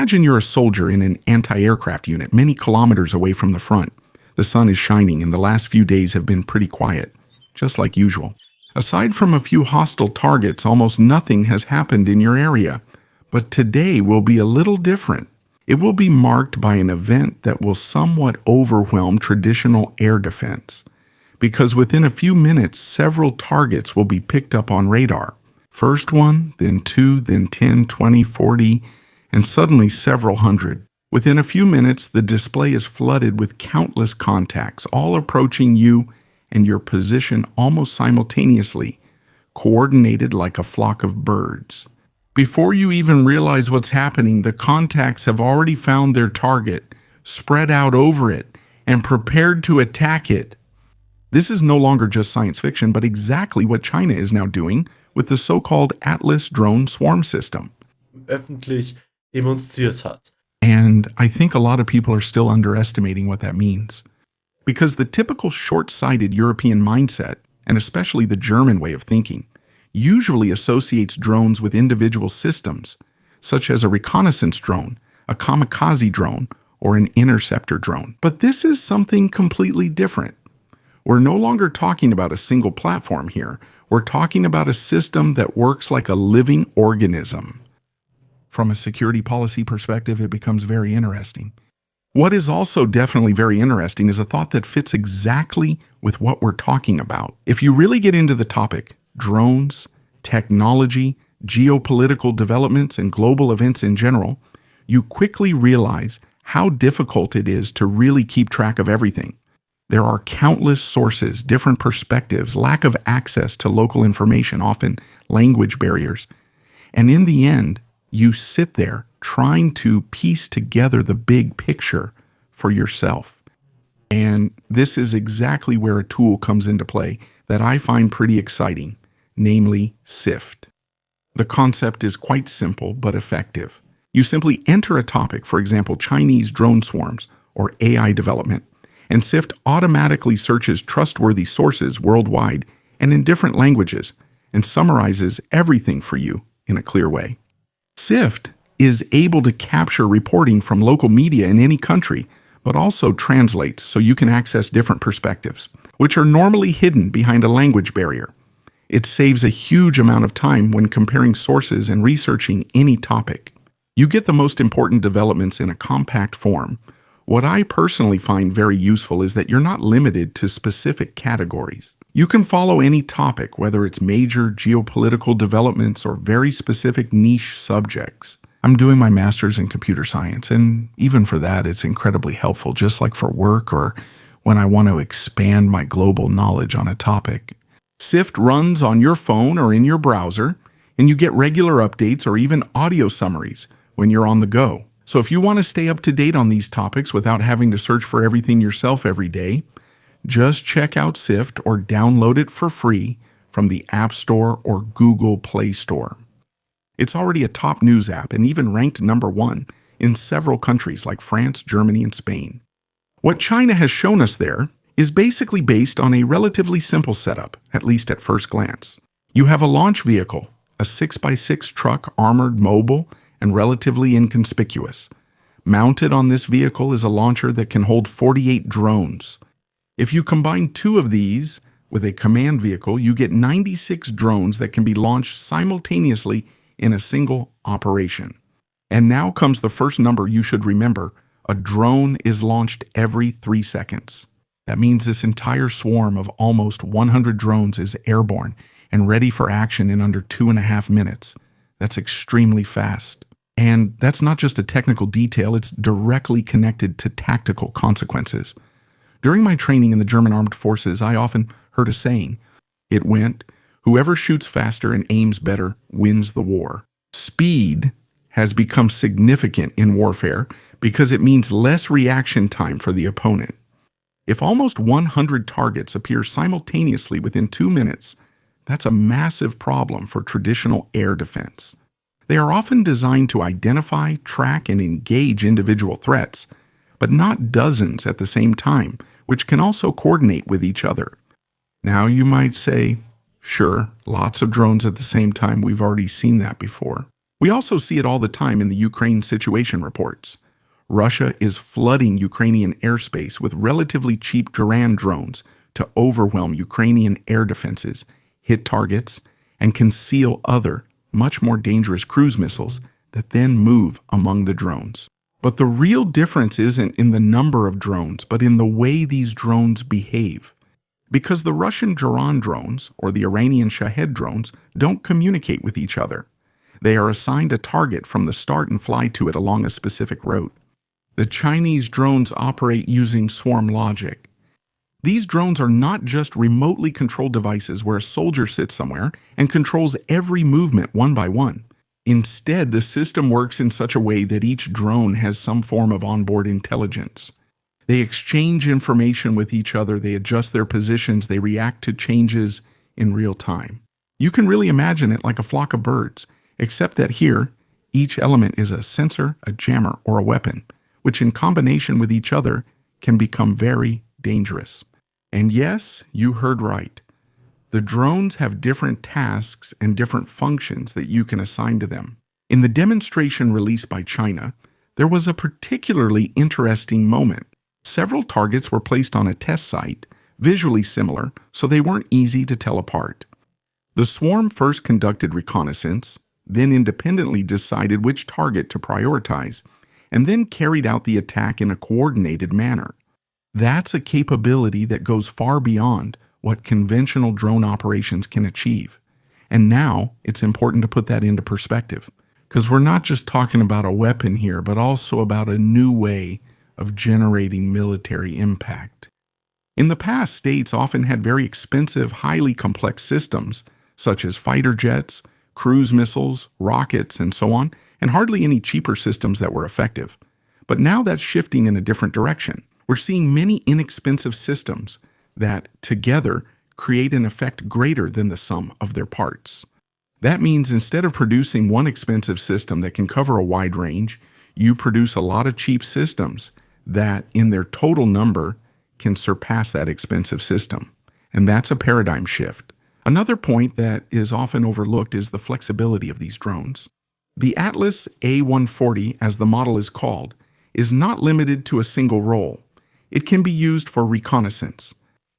Imagine you're a soldier in an anti-aircraft unit many kilometers away from the front. The sun is shining and the last few days have been pretty quiet, just like usual. Aside from a few hostile targets, almost nothing has happened in your area. But today will be a little different. It will be marked by an event that will somewhat overwhelm traditional air defense. Because within a few minutes, several targets will be picked up on radar. First one, then 2, then 10, 20, 40, and suddenly several hundred. Within a few minutes, the display is flooded with countless contacts, all approaching you and your position almost simultaneously, coordinated like a flock of birds. Before you even realize what's happening, the contacts have already found their target, spread out over it, and prepared to attack it. This is no longer just science fiction, but exactly what China is now doing with the so-called Atlas drone swarm system. Öffentlich demonstriert hat. And I think a lot of people are still underestimating what that means. Because the typical short-sighted European mindset, and especially the German way of thinking, usually associates drones with individual systems, such as a reconnaissance drone, a kamikaze drone, or an interceptor drone. But this is something completely different. We're no longer talking about a single platform here. We're talking about a system that works like a living organism. From a security policy perspective, it becomes very interesting. What is also definitely very interesting is a thought that fits exactly with what we're talking about. If you really get into the topic, drones, technology, geopolitical developments, and global events in general, you quickly realize how difficult it is to really keep track of everything. There are countless sources, different perspectives, lack of access to local information, often language barriers. And in the end, you sit there trying to piece together the big picture for yourself. And this is exactly where a tool comes into play that I find pretty exciting, namely SIFT. The concept is quite simple but effective. You simply enter a topic, for example, Chinese drone swarms or AI development, and SIFT automatically searches trustworthy sources worldwide and in different languages and summarizes everything for you in a clear way. SIFT is able to capture reporting from local media in any country, but also translates so you can access different perspectives, which are normally hidden behind a language barrier. It saves a huge amount of time when comparing sources and researching any topic. You get the most important developments in a compact form. What I personally find very useful is that you're not limited to specific categories. You can follow any topic, whether it's major geopolitical developments or very specific niche subjects. I'm doing my master's in computer science, and even for that, it's incredibly helpful, just like for work or when I want to expand my global knowledge on a topic. SIFT runs on your phone or in your browser, and you get regular updates or even audio summaries when you're on the go. So if you want to stay up to date on these topics without having to search for everything yourself every day, just check out SIFT or download it for free from the App Store or Google Play Store. It's already a top news app and even ranked #1 in several countries like France, Germany, and Spain. What China has shown us there is basically based on a relatively simple setup, at least at first glance. You have a launch vehicle, a 6x6 truck, armored, mobile, and relatively inconspicuous. Mounted on this vehicle is a launcher that can hold 48 drones. If you combine 2 of these with a command vehicle, you get 96 drones that can be launched simultaneously in a single operation. And now comes the first number you should remember. A drone is launched every 3 seconds. That means this entire swarm of almost 100 drones is airborne and ready for action in under 2.5 minutes. That's extremely fast. And that's not just a technical detail, it's directly connected to tactical consequences. During my training in the German Armed Forces, I often heard a saying. It went, "Whoever shoots faster and aims better wins the war." Speed has become significant in warfare because it means less reaction time for the opponent. If almost 100 targets appear simultaneously within 2 minutes, that's a massive problem for traditional air defense. They are often designed to identify, track, and engage individual threats, but not dozens at the same time, which can also coordinate with each other. Now you might say, sure, lots of drones at the same time, we've already seen that before. We also see it all the time in the Ukraine situation reports. Russia is flooding Ukrainian airspace with relatively cheap Duran drones to overwhelm Ukrainian air defenses, hit targets, and conceal other, much more dangerous cruise missiles that then move among the drones. But the real difference isn't in the number of drones, but in the way these drones behave. Because the Russian Duran drones, or the Iranian Shahed drones, don't communicate with each other. They are assigned a target from the start and fly to it along a specific route. The Chinese drones operate using swarm logic. These drones are not just remotely controlled devices where a soldier sits somewhere and controls every movement one by one. Instead, the system works in such a way that each drone has some form of onboard intelligence. They exchange information with each other, they adjust their positions, they react to changes in real time. You can really imagine it like a flock of birds, except that here, each element is a sensor, a jammer, or a weapon, which in combination with each other can become very dangerous. And yes, you heard right. The drones have different tasks and different functions that you can assign to them. In the demonstration released by China, there was a particularly interesting moment. Several targets were placed on a test site, visually similar, so they weren't easy to tell apart. The swarm first conducted reconnaissance, then independently decided which target to prioritize, and then carried out the attack in a coordinated manner. That's a capability that goes far beyond what conventional drone operations can achieve. And now it's important to put that into perspective, because we're not just talking about a weapon here, but also about a new way of generating military impact. In the past, states often had very expensive, highly complex systems, such as fighter jets, cruise missiles, rockets, and so on, and hardly any cheaper systems that were effective. But now that's shifting in a different direction. We're seeing many inexpensive systems that, together, create an effect greater than the sum of their parts. That means instead of producing one expensive system that can cover a wide range, you produce a lot of cheap systems that, in their total number, can surpass that expensive system. And that's a paradigm shift. Another point that is often overlooked is the flexibility of these drones. The Atlas A140, as the model is called, is not limited to a single role. It can be used for reconnaissance.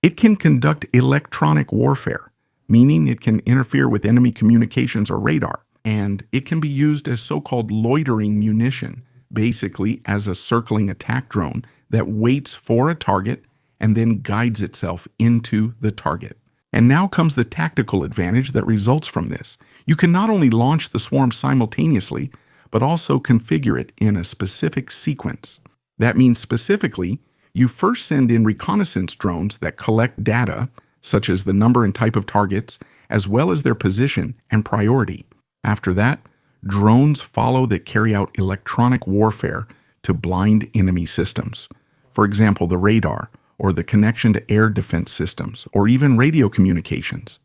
It can conduct electronic warfare, meaning it can interfere with enemy communications or radar, and it can be used as so-called loitering munition, basically as a circling attack drone that waits for a target and then guides itself into the target. And now comes the tactical advantage that results from this. You can not only launch the swarm simultaneously, but also configure it in a specific sequence. That means specifically, you first send in reconnaissance drones that collect data, such as the number and type of targets, as well as their position and priority. After that, drones follow that carry out electronic warfare to blind enemy systems. For example, the radar, or the connection to air defense systems, or even radio communications.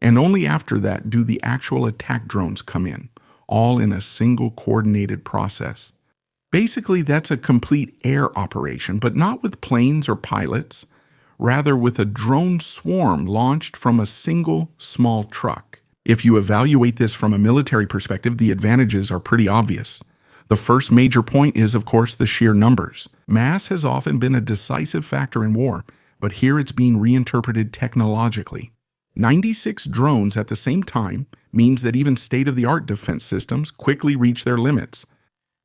And only after that do the actual attack drones come in, all in a single coordinated process. Basically, that's a complete air operation, but not with planes or pilots, rather with a drone swarm launched from a single small truck. If you evaluate this from a military perspective, the advantages are pretty obvious. The first major point is, of course, the sheer numbers. Mass has often been a decisive factor in war, but here it's being reinterpreted technologically. 96 drones at the same time means that even state-of-the-art defense systems quickly reach their limits.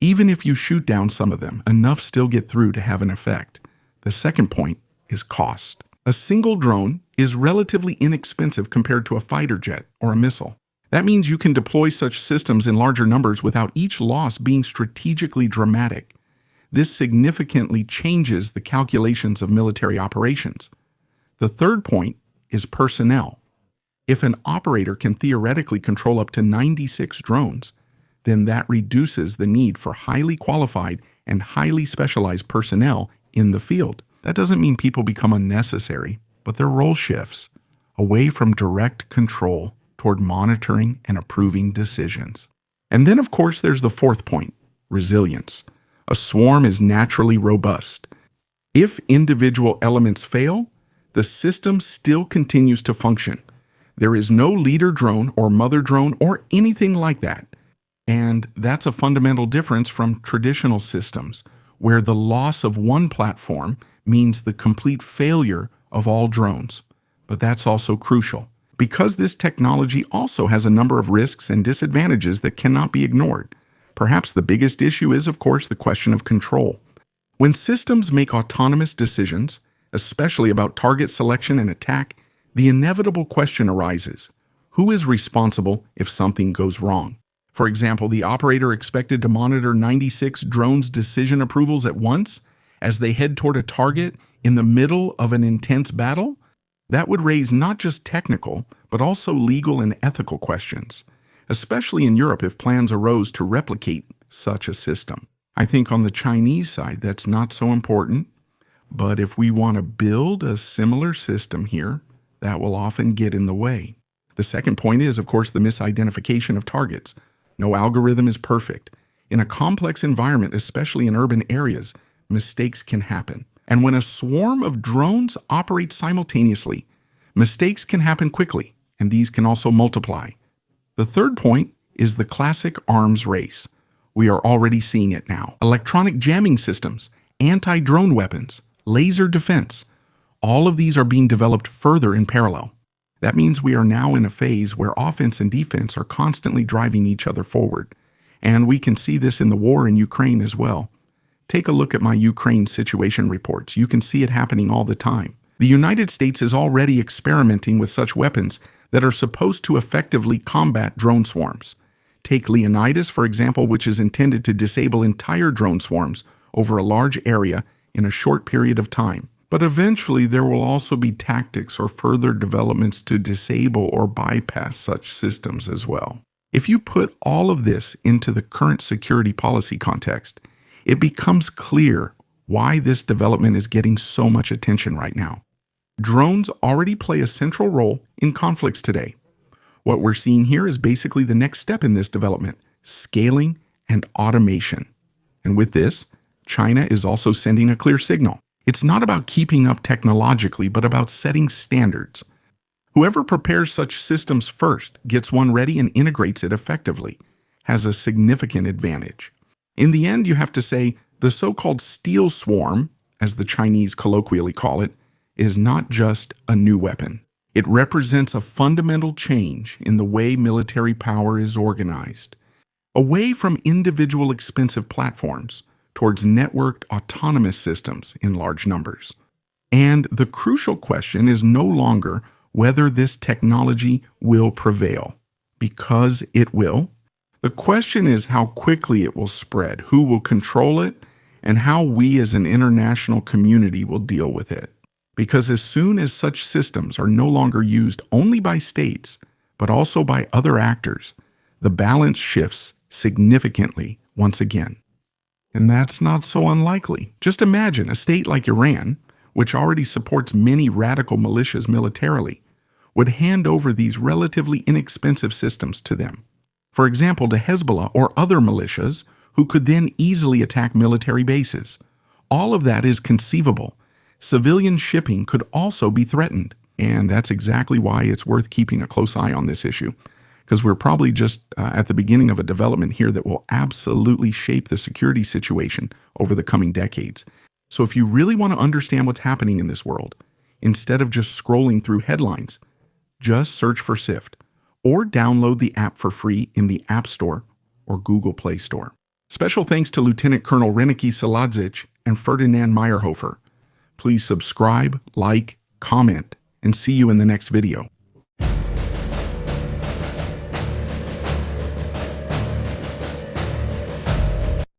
Even if you shoot down some of them, enough still get through to have an effect. The second point is cost. A single drone is relatively inexpensive compared to a fighter jet or a missile. That means you can deploy such systems in larger numbers without each loss being strategically dramatic. This significantly changes the calculations of military operations. The third point is personnel. If an operator can theoretically control up to 96 drones, then that reduces the need for highly qualified and highly specialized personnel in the field. That doesn't mean people become unnecessary, but their role shifts away from direct control toward monitoring and approving decisions. And then, of course, there's the fourth point, resilience. A swarm is naturally robust. If individual elements fail, the system still continues to function. There is no leader drone or mother drone or anything like that. And that's a fundamental difference from traditional systems, where the loss of one platform means the complete failure of all drones. But that's also crucial, because this technology also has a number of risks and disadvantages that cannot be ignored. Perhaps the biggest issue is, of course, the question of control. When systems make autonomous decisions, especially about target selection and attack, the inevitable question arises: who is responsible if something goes wrong? For example, the operator expected to monitor 96 drones' decision approvals at once as they head toward a target in the middle of an intense battle? That would raise not just technical, but also legal and ethical questions, especially in Europe if plans arose to replicate such a system. I think on the Chinese side, that's not so important, but if we want to build a similar system here, that will often get in the way. The second point is, of course, the misidentification of targets. No algorithm is perfect. In a complex environment, especially in urban areas, mistakes can happen. And when a swarm of drones operates simultaneously, mistakes can happen quickly, and these can also multiply. The third point is the classic arms race. We are already seeing it now. Electronic jamming systems, anti-drone weapons, laser defense, all of these are being developed further in parallel. That means we are now in a phase where offense and defense are constantly driving each other forward. And we can see this in the war in Ukraine as well. Take a look at my Ukraine situation reports. You can see it happening all the time. The United States is already experimenting with such weapons that are supposed to effectively combat drone swarms. Take Leonidas, for example, which is intended to disable entire drone swarms over a large area in a short period of time. But eventually there will also be tactics or further developments to disable or bypass such systems as well. If you put all of this into the current security policy context, it becomes clear why this development is getting so much attention right now. Drones already play a central role in conflicts today. What we're seeing here is basically the next step in this development: scaling and automation. And with this, China is also sending a clear signal. It's not about keeping up technologically, but about setting standards. Whoever prepares such systems first, gets one ready, and integrates it effectively, has a significant advantage. In the end, you have to say the so-called steel swarm, as the Chinese colloquially call it, is not just a new weapon. It represents a fundamental change in the way military power is organized, away from individual expensive platforms towards networked autonomous systems in large numbers. And the crucial question is no longer whether this technology will prevail, because it will. The question is how quickly it will spread, who will control it, and how we as an international community will deal with it. Because as soon as such systems are no longer used only by states, but also by other actors, the balance shifts significantly once again. And that's not so unlikely. Just imagine a state like Iran, which already supports many radical militias militarily, would hand over these relatively inexpensive systems to them. For example, to Hezbollah or other militias who could then easily attack military bases. All of that is conceivable. Civilian shipping could also be threatened. And that's exactly why it's worth keeping a close eye on this issue, because we're probably just at the beginning of a development here that will absolutely shape the security situation over the coming decades. So if you really want to understand what's happening in this world, instead of just scrolling through headlines, just search for SIFT or download the app for free in the App Store or Google Play Store. Special thanks to Lieutenant Colonel Reniki Saladzic and Ferdinand Meyerhofer. Please subscribe, like, comment, and see you in the next video.